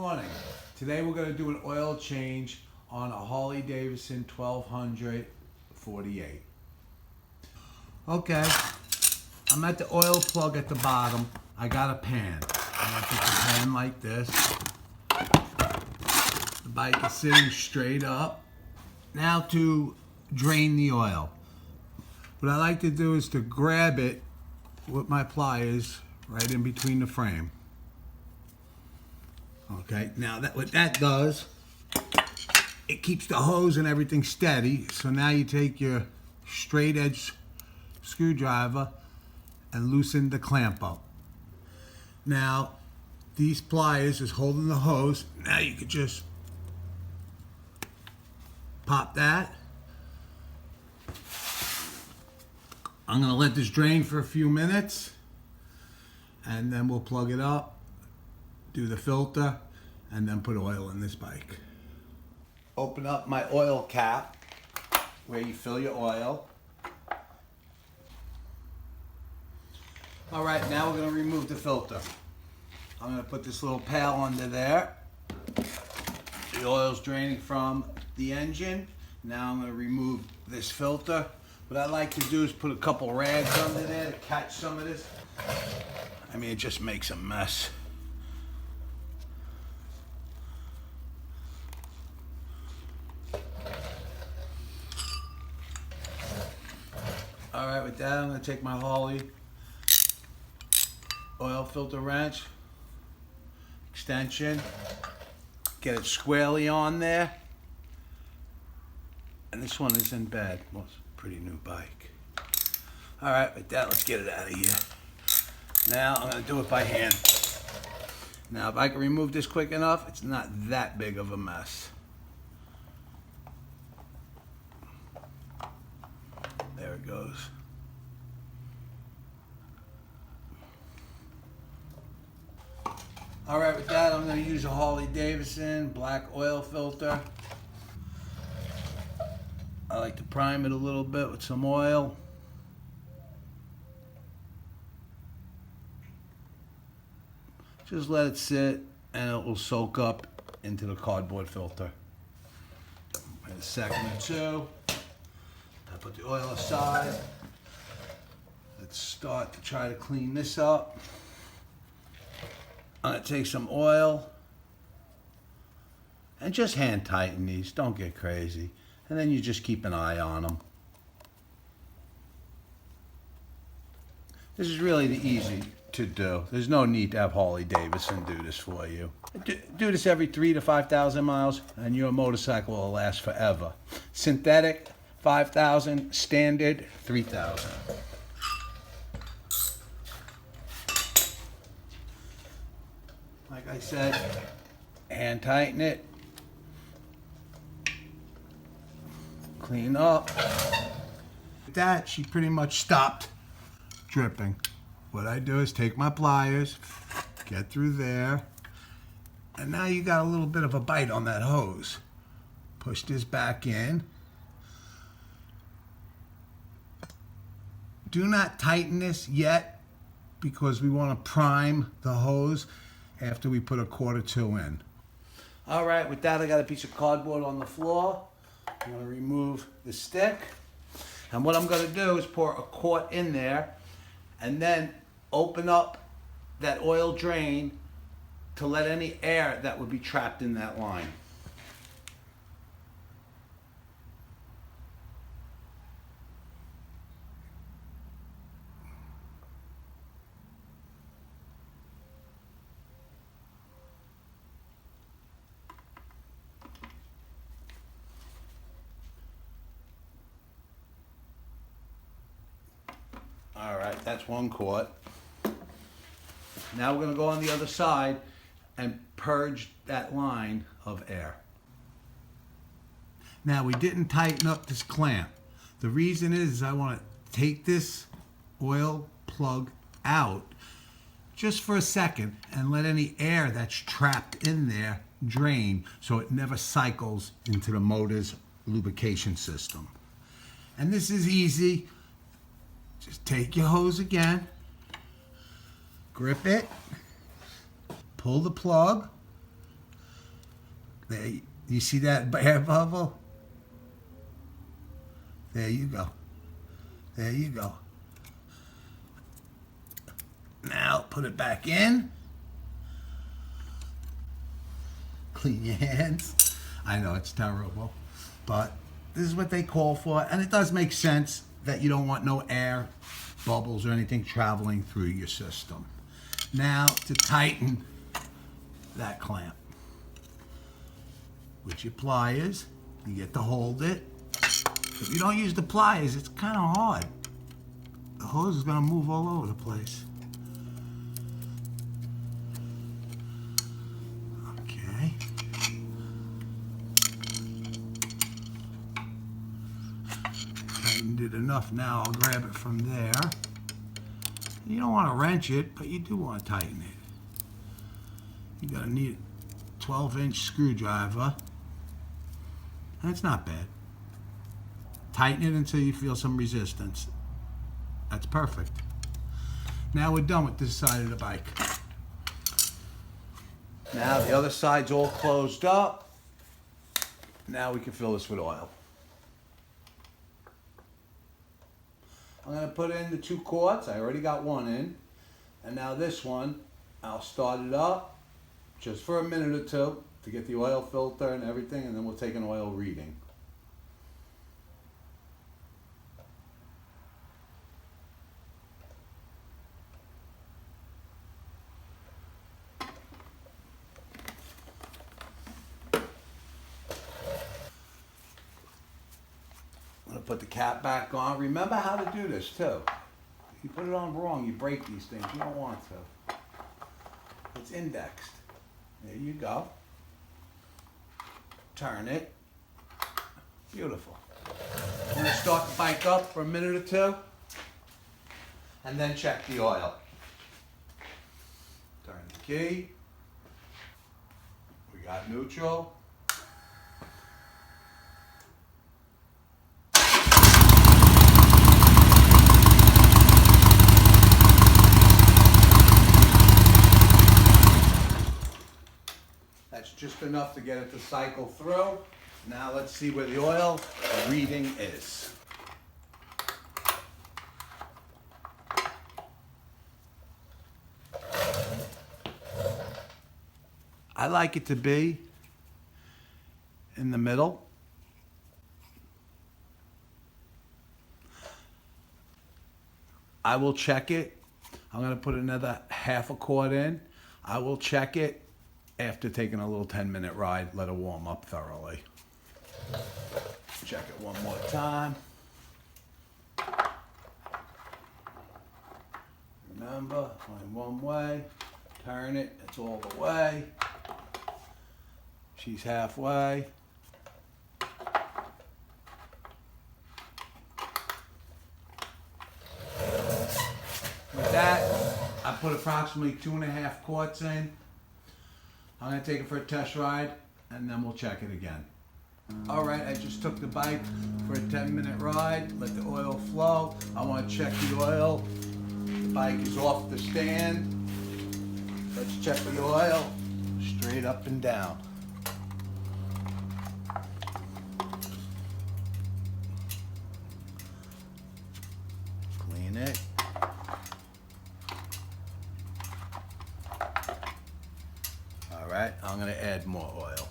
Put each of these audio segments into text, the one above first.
morning. Today we're going to do an oil change on a Harley Davidson 1200 48. Okay, I'm at the oil plug at the bottom. I got a pan. I'm going to put the pan like this. The bike is sitting straight up. Now to drain the oil. What I like to do is to grab it with my pliers right in between the frame. Okay, now what that does, it keeps the hose and everything steady. So now you take your straight edge screwdriver and loosen the clamp up. Now, these pliers is holding the hose. Now you could just pop that. I'm gonna let this drain for a few minutes and then we'll plug it up, do the filter, and then put oil in this bike. Open up my oil cap where you fill your oil. All right, now we're gonna remove the filter. I'm gonna put this little pail under there. The oil's draining from the engine. Now I'm gonna remove this filter. What I like to do is put a couple rags under there to catch some of this. I mean, it just makes a mess. All right, with that, I'm gonna take my Harley oil filter wrench, extension, get it squarely on there. And this one isn't bad. Well, it's a pretty new bike. All right, with that, let's get it out of here. Now, I'm gonna do it by hand. Now, if I can remove this quick enough, it's not that big of a mess. There it goes. All right, with that, I'm going to use a Harley Davidson black oil filter. I like to prime it a little bit with some oil. Just let it sit and it will soak up into the cardboard filter. In a second or two. I put the oil aside. Let's start to try to clean this up. I'm going to take some oil and just hand tighten these. Don't get crazy. And then you just keep an eye on them. This is really the easy to do. There's no need to have Harley Davidson do this for you. Do this every 3,000 to 5,000 miles and your motorcycle will last forever. Synthetic, 5,000, standard, 3,000. Like I said, hand tighten it, clean up. With that, she pretty much stopped dripping. What I do is take my pliers, get through there, and now you got a little bit of a bite on that hose. Push this back in. Do not tighten this yet because we want to prime the hose after we put a 1/4 in. All right, with that, I got a piece of cardboard on the floor. I'm gonna remove the stick. And what I'm gonna do is pour a quart in there and then open up that oil drain to let any air that would be trapped in that line. All right, that's 1 quart. Now we're gonna go on the other side and purge that line of air. Now we didn't tighten up this clamp. The reason is I wanna take this oil plug out just for a second and let any air that's trapped in there drain so it never cycles into the motor's lubrication system. And this is easy. Just take your hose again, grip it, pull the plug, There, you see that air bubble? There you go. There you go. Now put it back in. Clean your hands. I know it's terrible, but this is what they call for, and it does make sense that you don't want no air bubbles or anything traveling through your system. Now to tighten that clamp. With your pliers, you get to hold it. If you don't use the pliers, it's kind of hard. The hose is going to move all over the place. Okay. Tightened it enough now, I'll grab it from there. You don't want to wrench it, but you do want to tighten it. You're going to need a 12-inch screwdriver. That's not bad. Tighten it until you feel some resistance. That's perfect. Now we're done with this side of the bike. Now the other side's all closed up. Now we can fill this with oil. I'm going to put in the 2 quarts. I already got one in. And now this one, I'll start it up just for a minute or two to get the oil filter and everything, and then we'll take an oil reading. I'm going to put the cap back on. Remember how to do this too. If you put it on wrong, you break these things. You don't want to. It's indexed. There you go. Turn it. Beautiful. I'm going to start the bike up for a minute or two and then check the oil. Turn the key. We got neutral. That's just enough to get it to cycle through. Now let's see where the oil reading is. I like it to be in the middle. I will check it. I'm going to put another half a quart in. I will check it after taking a little 10-minute ride, let it warm up thoroughly. Check it one more time. Remember, going one way, turn it, it's all the way. She's halfway. With that, I put approximately 2.5 quarts in. I'm going to take it for a test ride, and then we'll check it again. All right, I just took the bike for a 10-minute ride, let the oil flow. I want to check the oil. The bike is off the stand. Let's check the oil, straight up and down. Clean it. All right, I'm going to add more oil.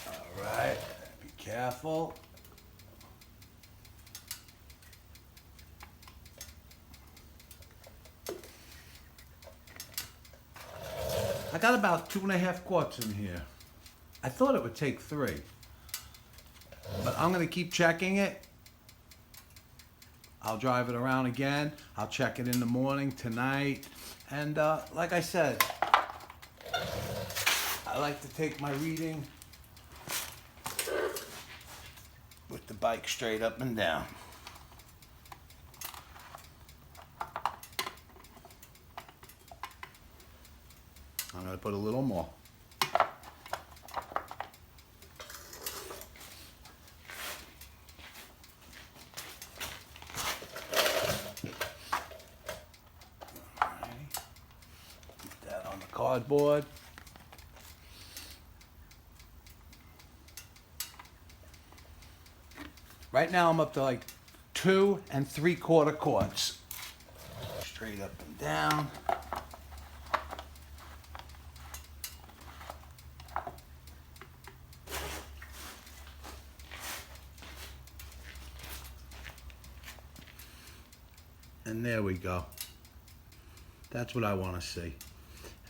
All right, be careful. I got about 2.5 quarts in here. I thought it would take 3, but I'm going to keep checking it. I'll drive it around again. I'll check it in the morning, tonight. And like I said, I like to take my reading with the bike straight up and down. I'm going to put a little more. cardboard. Right now I'm up to like 2 3/4 quarts. Straight up and down. And there we go. That's what I want to see.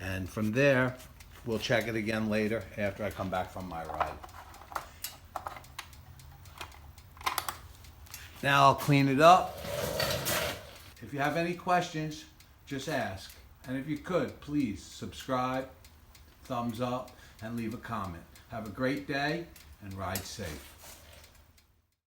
And from there, we'll check it again later after I come back from my ride. Now I'll clean it up. If you have any questions, just ask. And if you could, please subscribe, thumbs up, and leave a comment. Have a great day and ride safe.